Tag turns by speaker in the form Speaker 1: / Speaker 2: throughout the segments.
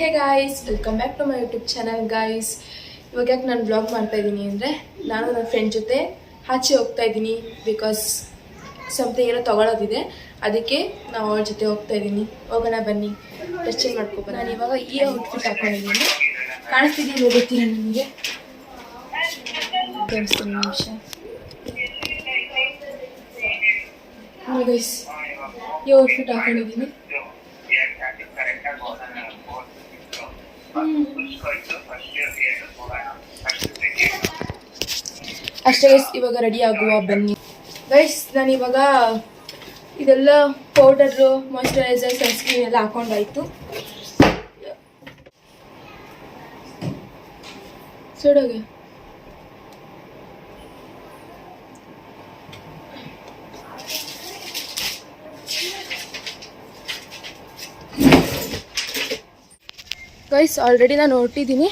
Speaker 1: Hey guys, welcome back to my YouTube channel guys. ಇವಾಗ ಯಾಕೆ ನಾನು ಬ್ಲಾಗ್ ಮಾಡ್ತಾ ಇದ್ದೀನಿ ಅಂದರೆ, ನಾನು ನನ್ನ ಫ್ರೆಂಡ್ ಜೊತೆ ಆಚೆ ಹೋಗ್ತಾ ಇದ್ದೀನಿ. ಬಿಕಾಸ್ ಸಮಥಿಂಗ್ ಏನೋ ತೊಗೊಳೋದಿದೆ, ಅದಕ್ಕೆ ನಾವು ಅವ್ರ ಜೊತೆ ಹೋಗ್ತಾ ಇದ್ದೀನಿ. ಹೋಗೋಣ ಬನ್ನಿ, ಟಚಿಂಗ್ ಮಾಡ್ಕೊಬ. ನಾನು ಇವಾಗ ಈ ಔಟ್ಫಿಟ್ ಹಾಕೊಂಡಿದ್ದೀನಿ, ಕಾಣಿಸ್ತಿದ್ದೀನಿ ಗೊತ್ತಿಲ್ಲ ನನಗೆ. ತೋರಿಸ್ತೀನಿ ನಿಮಿಷ ಗೈಸ್, ಈ ಔಟ್ಫಿಟ್ ಹಾಕೊಂಡಿದ್ದೀನಿ. ಅಷ್ಟೇ ಗೈಸ್, ಇವಾಗ ರೆಡಿ ಆಗುವ ಬನ್ನಿ. ಗೈಸ್, ನಾನು ಇವಾಗ ಇದೆಲ್ಲ ಪೌಡರು, ಮಾಯ್ಶ್ಚರೈಸರ್, ಸನ್ಸ್ಕ್ರೀನ್ ಎಲ್ಲ ಹಾಕೊಂಡಾಯ್ತು. ಸೋಡೋಗೆ ಗೈಸ್, ಆಲ್ರೆಡಿ ನಾನು ಹೊರಟಿದ್ದೀನಿ.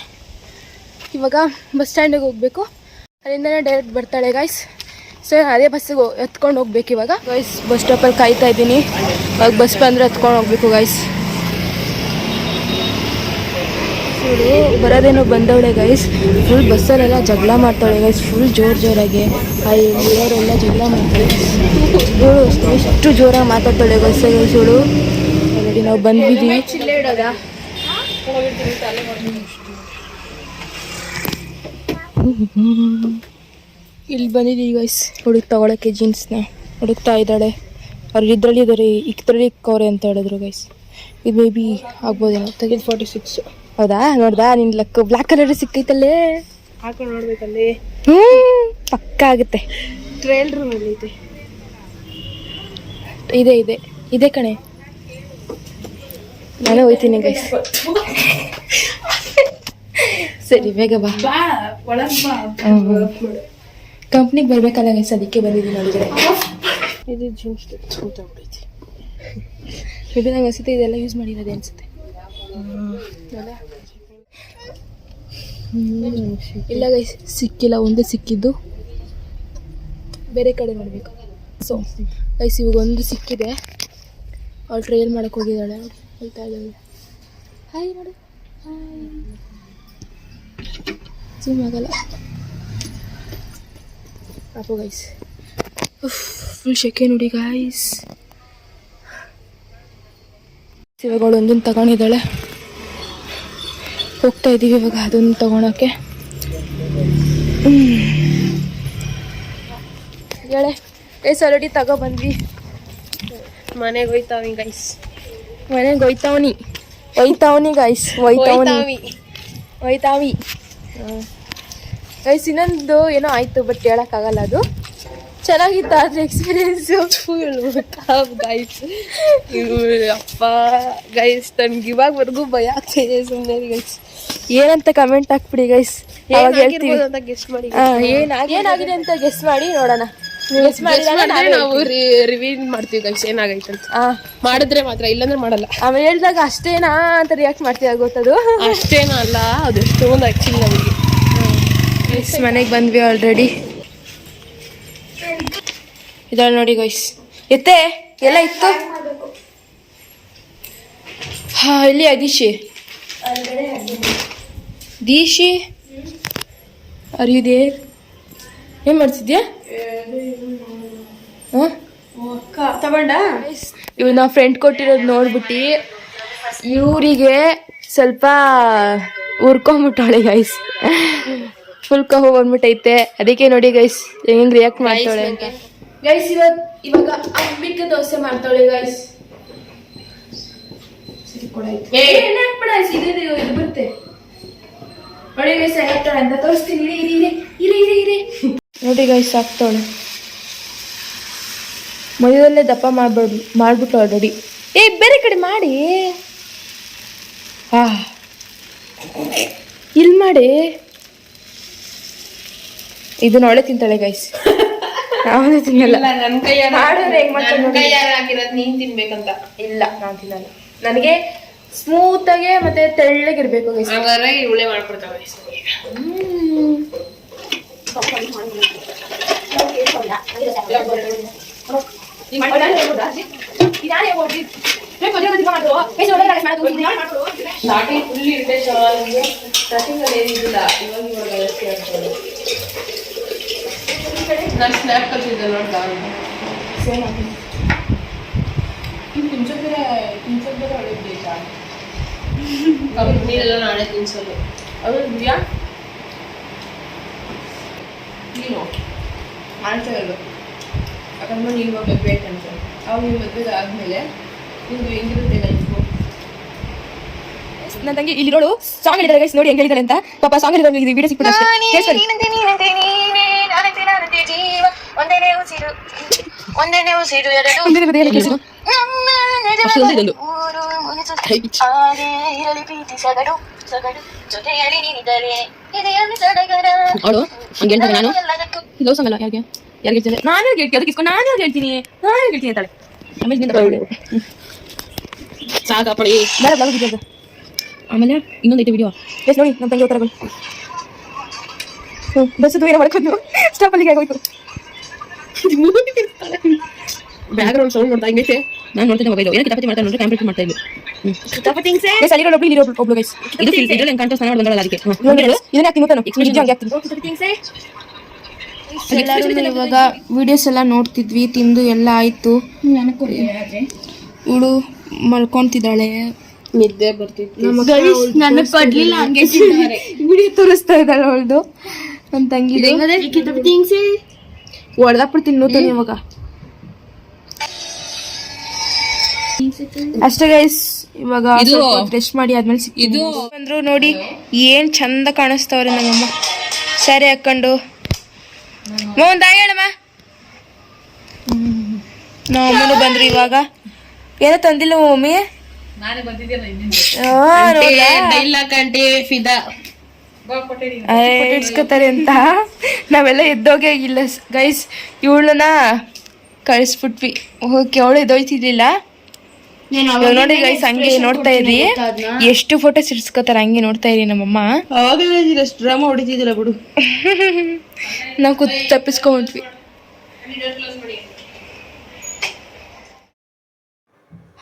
Speaker 1: ಇವಾಗ ಬಸ್ ಸ್ಟ್ಯಾಂಡಿಗೆ ಹೋಗಬೇಕು. ಅಲ್ಲಿಂದನೇ ಡೈರೆಕ್ಟ್ ಬರ್ತಾಳೆ ಗೈಸ್. ಸೊ ಅದೇ ಬಸ್ಸಿಗೆ ಎತ್ಕೊಂಡು ಹೋಗ್ಬೇಕು ಇವಾಗ. ಗೈಸ್, ಬಸ್ ಸ್ಟಾಪಲ್ಲಿ ಕಾಯ್ತಾ ಇದ್ದೀನಿ. ಇವಾಗ ಬಸ್ ಬಂದರೆ ಎತ್ಕೊಂಡು ಹೋಗ್ಬೇಕು ಗೈಸ್. ಇವಳು ಬರೋದೇನೋ ಬಂದವಳೆ ಗೈಸ್. ಫುಲ್ ಬಸ್ಸಲ್ಲೆಲ್ಲ ಜಗಳ ಮಾಡ್ತಾಳೆ ಗೈಸ್, ಫುಲ್ ಜೋರಾಗಿ. ಇವರೆಲ್ಲ ಜಗಳ ಮಾಡ್ತಾಳೆ. ಇವಳು ಎಷ್ಟು ಜೋರಾಗಿ ಮಾತಾಡ್ತಾಳೆ ಗೈಸ್. ಇವಳು ಆಲ್ರೆಡಿ ನಾವು ಬಂದಿದ್ದೀವಿ. ಚಿಲ್ಲೆ ಇಡೋದಾ ಇಲ್ಲಿ ಬಂದಿದ್ದೀವಿ ಗೈಸ್. ಹುಡುಗ ತಗೊಳಕ್ಕೆ ಜೀನ್ಸ್ನ ಹುಡುಕ್ತಾ ಇದ್ದಾಳೆ. ಅವ್ರು ಇದರಲ್ಲಿ ಇದ್ದಾರೆ, ಇದ್ರಲ್ಲಿ ಇಕ್ಕವ್ರೆ ಅಂತ ಹೇಳಿದ್ರು ಗೈಸ್. ಇದು ಮೇ ಬಿ ಆಗ್ಬೋದೇನೋ. ತೆಗೆದು 46. ಹೌದಾ? ನೋಡ್ದಾ ನಿನ್ ಲಕ್? ಬ್ಲ್ಯಾಕ್ ಕಲರ್ ಸಿಕ್ಕೈತಲ್ಲೇ, ಹಾಕೊಂಡು ನೋಡ್ಬೇಕಲ್ಲಿ. ಪಕ್ಕ ಆಗುತ್ತೆ. ಟ್ರಯಲ್ ರೂಮ್ ಅಲ್ಲಿ ಇದೆ ಇದೆ ಇದೆ ಕಣೆ. ನಾನು ಹೋಯ್ತೀನಿ ಗೈಸ್. ಸರಿ, ಬೇಗ ಬಾ. ಕಂಪ್ನಿಗೆ ಬರ್ಬೇಕಲ್ಲ ಗೈಸ್, ಅದಕ್ಕೆ ಬಂದಿದ್ದೀನಿ. ನೋಡಿದ್ರೆ ಇದು ಜೀನ್ಸ್ ಹೊಡೈತಿ. ಇದು ನಂಗೆ ಅನಿಸುತ್ತೆ ಇದೆಲ್ಲ ಯೂಸ್ ಮಾಡಿರೋದೆ ಅನಿಸುತ್ತೆ. ಇಲ್ಲ ಗೈಸ್, ಸಿಕ್ಕಿಲ್ಲ. ಒಂದೇ ಸಿಕ್ಕಿದ್ದು, ಬೇರೆ ಕಡೆ ನೋಡಬೇಕು. ಸೊ ಗೈಸ್, ಇವಾಗ ಒಂದು ಸಿಕ್ಕಿದೆ. ಅವಳು ಟ್ರಯಲ್ ಮಾಡಕ್ಕೆ ಹೋಗಿದ್ದಾಳೆ. ಹೇಳ್ತಾ ಇದ್ದಾಳೆ ಹಾಯ್ ನೋಡು, ಹಾಯ್. ಜೂಮ್ ಆಗಲ್ಲ ಅಪ್ಪು ಗೈಸ್. ಫುಲ್ ಶೆಕೆ ನೋಡಿ ಗೈಸ್. ಇವಾಗ ಅವಳು ಒಂದೊಂದು ತಗೊಂಡಿದ್ದಾಳೆ. ಹೋಗ್ತಾ ಇದ್ದೀವಿ ಇವಾಗ ಅದೊಂದು ತಗೊಳಕ್ಕೆ. ಹೇಳೆ ಗೈಸ್, ಆಲ್ರೆಡಿ ತಗೊಬಂದ್ವಿ. ಮನೆಗೆ ಹೋಯ್ತಾವಿ ಗೈಸ್. ಮನೆಗೆ ಹೋಯ್ತಾವನಿ ಗೈಸ್. ಹೋಯ್ತಾವಿ ಗೈಸ್. ಇನ್ನೊಂದು ಏನೋ ಆಯಿತು, ಬಟ್ ಹೇಳೋಕ್ಕಾಗಲ್ಲ. ಅದು ಚೆನ್ನಾಗಿತ್ತು ಆದರೆ ಎಕ್ಸ್ಪೀರಿಯನ್ಸು. ಗೈಸ್, ಅಪ್ಪ ಗೈಸ್, ನನಗೆ ಇವಾಗವರೆಗೂ ಭಯ ಆಗ್ತಾಯಿದೆ. ಸುಮ್ಮನೆ ಗೈಸ್, ಏನಂತ ಕಮೆಂಟ್ ಹಾಕ್ಬಿಡಿ ಗೈಸ್. ಅವಾಗ ಹೇಳ್ತೀವಿ ಅಂತ ಗೆಸ್ಟ್ ಮಾಡಿ. ಏನಾಗಿದೆ ಅಂತ ಗೆಸ್ಟ್ ಮಾಡಿ ನೋಡೋಣ. ಗೆಸ್ಟ್ ಮಾಡಿದ್ರೆ ನಾವು ರಿವ್ಯೂ ಮಾಡ್ತೀವಿ ಗೈಸ್, ಏನಾಗೈತೆ ಅಂತ. ಮಾಡಿದ್ರೆ ಮಾತ್ರ, ಇಲ್ಲಾಂದ್ರೆ ಮಾಡಲ್ಲ. ಆಮೇಲೆ ಹೇಳಿದಾಗ ಅಷ್ಟೇನಾ ಅಂತ ರಿಯಾಕ್ಟ್ ಮಾಡ್ತೀವಿ, ಗೊತ್ತದು. ಅಷ್ಟೇನಾ ಅಲ್ಲ, ಅದು ಎಷ್ಟೊಂದು ಆ್ಯಕ್ಚುಲಿ ನಮಗೆ. ಮನೆಗೆ ಬಂದ್ವಿ ಆಲ್ರೆಡಿ. ಇದಾಳೆ ನೋಡಿ ಗೈಸ್. ಎತ್ತೆ ಎಲ್ಲ ಇತ್ತು. ಎಲ್ಲಿ ಅದೀಶಿ? ದೀಶಿ ಅರಿಯುದೇ ಏನು ಮಾಡ್ತಿದ್ಯಾ? ತಗೊಂಡ ಇವ್ ನಾವು ಫ್ರೆಂಡ್ ಕೊಟ್ಟಿರೋದು ನೋಡ್ಬಿಟ್ಟು ಇವರಿಗೆ ಸ್ವಲ್ಪ ಉರ್ಕೊಂಬಿಟ್ಟಾಳೆ ಗೈಸ್. ಫುಲ್ ಕಹು ಬಂದ್ಬಿಟ್ಟೈತೆ. ಅದಕ್ಕೆ ನೋಡಿ ಗೈಸ್ ಹೆಂಗ್ ರಿಯಾಕ್ಟ್ ಮಾಡ್ತಾಳೆ ಅಂತ. ಗೈಸ್, ಇವಾಗ ಅಂಬಿಕೆ ದೋಸೆ ಮಾಡ್ತಾಳೆ ಗೈಸ್. ಇದು ಬರುತ್ತೆ ನೋಡಿ ಗೈಸ್, ಹಾಕ್ತಾಳೆ ಅಂತ ತೋರಿಸ್ತೀನಿ. ಇರಿ ನೋಡಿ ಗೈಸ್, ಹಾಕ್ತಾಳೆ. ಮಧ್ಯದಲ್ಲೇ ದಪ್ಪ ಮಾಡ್ಬಿಟ್ಟು ಆಲ್ರೆಡಿ. ಬೇರೆ ಕಡೆ ಮಾಡಿ. ಇಲ್ಲಿ ಮಾಡಿ. ಇದನ್ನ ಒಳ್ಳೆ ತಿಂತಾಳೆ ಗೈಸ್. ನಾವೇ ತಿನ್ನಲ್ಲ. ನೀನ್ ತಿನ್ಬೇಕಂತ ಇಲ್ಲ, ನಾನು ತಿನ್ನಲ್ಲ. ನನಗೆ ಸ್ಮೂತ್ ಆಗಿ ಮತ್ತೆ ತೆಳ್ಳಗಿರ್ಬೇಕು ಗೈಸ್. ಇವಳೆ ಮಾಡ್ಕೊಡ್ತಾಳೆ. ಸ್ಟಾರ್ಟಿಂಗ್ ಫುಲ್ ಇರಿಟೇಷನ್ ಸ್ಟಾರ್ಟಿಂಗ್ ಅಲ್ಲಿ ಏನಿಲ್ಲ ಇವಾಗ ಜಾಸ್ತಿ ಆಗ್ತದೆ. ನಾನು ಸ್ನ್ಯಾಪ್ ಕಳ್ಸಿದ್ದೆ ನೋಡ್ತಾ ಸೇಮ್ ತಿನ್ಸೋದ್ರೆ ಒಳ್ಳೆದು ನೀರೆಲ್ಲ ನಾಳೆ ತಿನ್ಸೋದು ಅದು ಇದೆಯಾ ನೀನು ಮಾಡ್ತಾ ಇರೋದು ಯಾಕಂದ್ರೆ ನೀವು ಇವಾಗ ಮದುವೆ ಅಂತ ಅವಾಗ ನೀವು ಮದುವೆ ಆದಮೇಲೆ ನಿಮ್ದು ಹೆಂಗಿರುತ್ತೆ ಲೈಫು.
Speaker 2: ನನ್ನ ತಂಗಿ ಇಲ್ಲಿರೋಳು ಸಾಂಗ್ ಹೇಳಿದಾರೆ ಗೈಸ್, ನೋಡಿ ಹೆಂಗ್ ಹೇಳಿದಾರೆ ಅಂತ. ಪಾಪ ಸಾಂಗ್ ಹೇಳಿದ್ರೆ ಇದು ವಿಡಿಯೋ ಸಿಕ್ಬಿಟ್ಟು ಅವಳು ಹಂಗೆ ಹೇಳ್ತಾರೆ. ನಾನು ಲವ್ ಸಾಂಗ್ ಅಲ್ಲ ಯಾರಿಗೆ ಯಾರು ಹೇಳ್ತಿದ್ದೆ ನಾನು ಹೇಳ್ತೀನಿ, ಅದಕ್ಕೆ ಇಸ್ಕೊಂಡು ನಾನು ಹೇಳ್ತೀನಿ ಅಂತಾಳೆ. ಆಮೇಲೆ ಸಾಕಪ್ಪಡಿ ಬೇರೆ ಬ್ಲಾಗ್ ಇದೆ. ಆಮೇಲೆ ಇನ್ನೊಂದೈತೆ ವಿಡಿಯೋ ಎಸ್ ನೋಡಿ ನಮ್ಮ ತಂಗಿ ಹೋಗ್ತಾರೆ ಬಸ್ಸು ಏನೋ ಮಾಡ್ಕೊಂಡು ಸ್ಟಾಪಲ್ಲಿಗೆ ಆಗೋಯ್ತು. ಬ್ಯಾಕ್ ಗ್ರೌಂಡ್ ಸೌಂಡ್ ನೋಡ್ತಾ ಹಿಂಗೈತೆ. ನಾನು ನೋಡ್ತೀನಿ ಮೊಬೈಲ್ ಏನೋ ಕಿತಾಪತಿ ಮಾಡ್ತಾ ನೋಡ್ರೆ ಕ್ಯಾಂಪ್ರೇಟ್ ಮಾಡ್ತಾ ಇದ್ವಿ. ಅಲ್ಲಿರೋ ಒಬ್ಳು ಗೈಸ್ ಇದು ಇದ್ರಲ್ಲಿ ಹೆಂಗೆ ಕಾಣ್ತಾ ಸ್ನಾನ ಮಾಡಿ ಬಂದಲ್ಲ ಅದಕ್ಕೆ ಇದನ್ನ ಹಾಕಿ ನೂತನ ಎಕ್ಸ್ಪ್ರೆಷನ್ ಹಂಗೆ ಹಾಕ್ತೀನಿ.
Speaker 1: ಇವಾಗ ವಿಡಿಯೋಸ್ ಎಲ್ಲ ನೋಡ್ತಿದ್ವಿ, ತಿಂದು ಎಲ್ಲ ಆಯ್ತು. ಇವಳು ಮಲ್ಕೊಂತಿದ್ದಾಳೆ, ನಿದ್ದೆ ಬರ್ತಿತ್ತು. ವಿಡಿಯೋ ತೋರಿಸ್ತಾ ಇದ್ದಾಳೆ ಅವಳದು ನನ್ನ ತಂಗಿ. ಹೊಡೆದಾಕ್ಬಿಡ್ತೀನಿ ನೂತನ ಇವಾಗ. ಅಷ್ಟೇ ಗೈಸ್, ಇವಾಗ ರೆಸ್ಟ್ ಮಾಡಿ ಆದ್ಮೇಲೆ ಇದು ಬಂದ್ರು ನೋಡಿ ಏನ್ ಚಂದ ಕಾಣಿಸ್ತವ್ರೆ ನಮ್ಮಮ್ಮ ಸ್ಯಾರಿ ಹಾಕೊಂಡು. ಮೋಹನ್ ತಾಯಿ ಹೇಳಮ್ಮ. ನಮ್ಮಮ್ಮನು ಬಂದ್ರು ಇವಾಗ. ಏನೋ ತಂದಿಲ್ಲ ಮಮ್ಮಿ, ಇಡ್ಸ್ಕೊತಾರೆ ಅಂತ ನಾವೆಲ್ಲ ಎದ್ದೋಗೇ ಇಲ್ಲ ಗೈಸ್. ಇವಳನ್ನ ಕಳಿಸ್ಬಿಟ್ವಿ, ಓಕೆ ಅವಳು ಎದ್ದೋಯ್ತಿರ್ಲಿಲ್ಲ. ನೋಡಿ ಗೈಸ್ ಹಂಗೆ ನೋಡ್ತಾ ಇದ್ರಿ, ಎಷ್ಟು ಫೋಟೋಸ್ ಇಡ್ಸ್ಕೊತಾರ ಹಂಗೆ ನೋಡ್ತಾ ಇರಿ ನಮ್ಮಮ್ಮ.
Speaker 2: ಅವಾಗಲೇ ಡ್ರಾಮಾ ಹೊಡಿತಿದ್ದಿಲ್ಲ ಬಿಡು.
Speaker 1: ನಾವು ತಪ್ಪಿಸ್ಕೊಂಡ್ವಿ.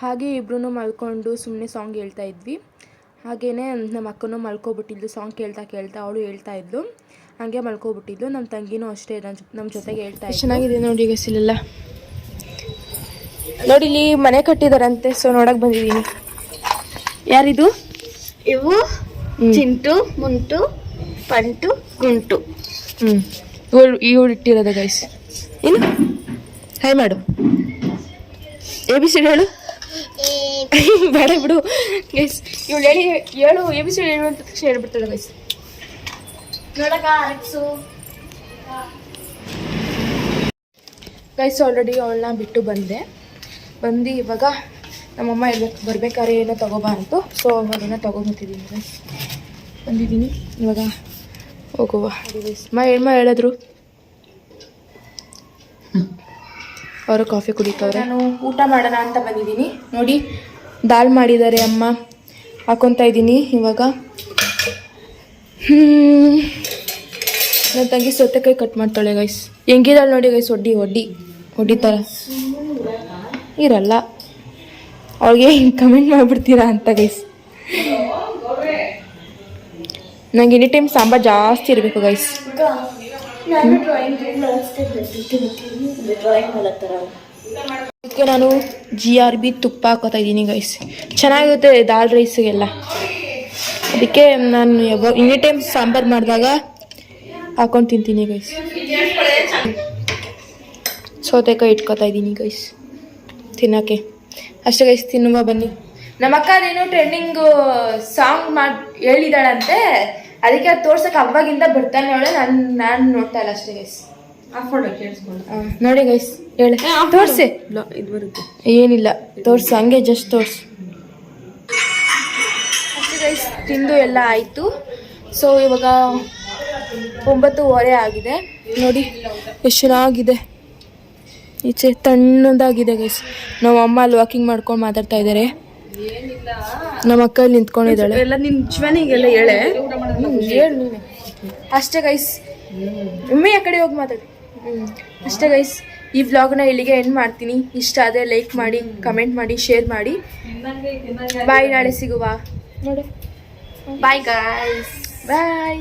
Speaker 1: ಹಾಗೆ ಇಬ್ರು ಮಲ್ಕೊಂಡು ಸುಮ್ಮನೆ ಸಾಂಗ್ ಹೇಳ್ತಾ ಇದ್ವಿ. ಹಾಗೇನೆ ನಮ್ಮ ಅಕ್ಕನೂ ಮಲ್ಕೊಬಿಟ್ಟಿದ್ಲು, ಸಾಂಗ್ ಕೇಳ್ತಾ ಅವಳು ಹೇಳ್ತಾ ಇದ್ಲು, ಹಂಗೆ ಮಲ್ಕೊಬಿಟ್ಟಿದ್ಲು. ನಮ್ಮ ತಂಗಿನೂ ಅಷ್ಟೇ ನಮ್ಮ ಜೊತೆಗೆ ಹೇಳ್ತಾ ಇದ್ಲು. ಚೆನ್ನಾಗಿದೆ ನೋಡಿ ಈಗ ಸಿಲೆಲ್ಲ ನೋಡಿ. ಇಲ್ಲಿ ಮನೆ ಕಟ್ಟಿದಾರಂತೆ, ಸೊ ನೋಡಕ್ ಬಂದಿದ್ದೀನಿ. ಯಾರಿದು?
Speaker 3: ಇವು ಚಿಂಟು, ಮುಂಟು, ಪಂಟು, ಗುಂಟು.
Speaker 1: ಇವಳು ಇಟ್ಟಿರೋದು ಗೈಸ್. ಏನು ಹಾಯ್ ಮಾಡು, ABCD ಹೇಳು. ಬೇಡ ಬಿಡು ಗೈಸ್, ಇವಳು ಹೇಳು ABCD ಹೇಳು ಅಂತ ತಕ್ಷಣ ಹೇಳ್ಬಿಡ್ತಾಳೆ ಗೈಸ್. ಗೈಸ್ ಆಲ್ರೆಡಿ ಅವಳನ್ನ ಬಿಟ್ಟು ಬಂದು ಇವಾಗ ನಮ್ಮಮ್ಮ ಬರ್ಬೇಕಾದ್ರೆ ಏನೋ ತಗೋಬಾ ಅಂತು, ಸೊ ಅದನ್ನು ತಗೊಂಬತ್ತಿದ್ದೀನಿ ಗೈಸ್. ಬಂದಿದ್ದೀನಿ ಇವಾಗ ಹೋಗುವ ಗೈಸ್. ಹೇಳಿದ್ರು ಅವರು ಕಾಫಿ ಕುಡಿತವ್ರೆ. ನಾನು ಊಟ ಮಾಡೋಣ ಅಂತ ಬಂದಿದ್ದೀನಿ. ನೋಡಿ ದಾಲ್ ಮಾಡಿದ್ದಾರೆ ಅಮ್ಮ, ಹಾಕೊತಾ ಇದ್ದೀನಿ ಇವಾಗ. ನನ್ನ ತಂಗಿ ಸೌತೆಕಾಯಿ ಕಟ್ ಮಾಡ್ತಾಳೆ ಗೈಸ್. ಹೆಂಗಿದಾಳೆ ನೋಡಿ ಗೈಸ್, ಹೊಡಿತಾರ ಇರಲ್ಲ ಅವ್ಳಿಗೆ ಕಮೆಂಟ್ ಮಾಡಿಬಿಡ್ತೀರಾ ಅಂತ ಗೈಸ್. ನಂಗೆ ಎನಿ ಟೈಮ್ ಸಾಂಬಾರು ಜಾಸ್ತಿ ಇರಬೇಕು ಗೈಸ್. ಅದಕ್ಕೆ ನಾನು GRB ತುಪ್ಪ ಹಾಕೋತಾ ಇದ್ದೀನಿ ಗೈಸ್. ಚೆನ್ನಾಗಿರುತ್ತೆ ದಾಲ್ ರೈಸಿಗೆಲ್ಲ. ಅದಕ್ಕೆ ನಾನು ಎನಿ ಟೈಮ್ ಸಾಂಬಾರು ಮಾಡಿದಾಗ ಹಾಕೊಂಡು ತಿಂತೀನಿ ಗೈಸ್. ಸೌತೆಕಾಯಿ ಇಟ್ಕೋತಾ ಇದ್ದೀನಿ ಗೈಸ್ ತಿನ್ನೋಕ್ಕೆ. ಅಷ್ಟೇ ಗೈಸ್, ತಿನ್ನುವ ಬನ್ನಿ. ನಮ್ಮ ಅಕ್ಕ ಅದೇನೋ ಟ್ರೆಂಡಿಂಗು ಸಾಂಗ್ ಹೇಳಿದಾಳಂತೆ, ಅದಕ್ಕೆ ಅದು ತೋರ್ಸಕ್ಕೆ ಅವಾಗಿಂದ ಬರ್ತಾನೆ ಅವಳೆ. ನಾನು ನೋಡ್ತಾ ಇಲ್ಲ ಅಷ್ಟೇ ಗೈಸ್. ನೋಡಿ ಗೈಸ್ ಹೇಳಿ ತೋರ್ಸಿ.
Speaker 2: ಇದು ಬರುತ್ತೆ
Speaker 1: ಏನಿಲ್ಲ, ತೋರ್ಸು ಹಂಗೆ ಜಸ್ಟ್ ತೋರ್ಸು ಅಷ್ಟೇ ಗೈಸ್. ತಿಂದು ಎಲ್ಲ ಆಯಿತು. ಸೊ ಇವಾಗ 9:15 ಆಗಿದೆ. ನೋಡಿ ಎಷ್ಟು ಚೆನ್ನಾಗಿದೆ, ಈಚೆ ತಣ್ಣದಾಗಿದೆ ಗೈಸ್. ನಮ್ಮ ಅಮ್ಮ ಅಲ್ಲಿ ವಾಕಿಂಗ್ ಮಾಡ್ಕೊಂಡು ಮಾತಾಡ್ತಾ ಇದ್ದಾರೆ. ನಮ್ಮ ಅಕ್ಕ ಇಲ್ಲಿ ನಿಂತ್ಕೊಂಡಿದ್ದಾಳೆ.
Speaker 2: ಎಲ್ಲ ನಿನ್ನ ಶಿವನಿಗೆಲ್ಲ ಹೇಳೆ
Speaker 1: ಹೇಳು ನೀನೆ ಅಷ್ಟೇ ಗೈಸ್. ಒಮ್ಮೆ ಆ ಕಡೆ ಹೋಗಿ ಮಾತಾಡಿ. ಅಷ್ಟೇ ಗೈಸ್, ಈ ವ್ಲಾಗ್ನ ಇಲ್ಲಿಗೆ ಎಂಡ್ ಮಾಡ್ತೀನಿ. ಇಷ್ಟ ಆದರೆ ಲೈಕ್ ಮಾಡಿ, ಕಮೆಂಟ್ ಮಾಡಿ, ಶೇರ್ ಮಾಡಿ. ಬಾಯ್, ನಾಳೆ ಸಿಗುವ. ನೋಡು,
Speaker 3: ಬಾಯ್ ಗಾಯ್ಸ್.
Speaker 1: ಬಾಯ್.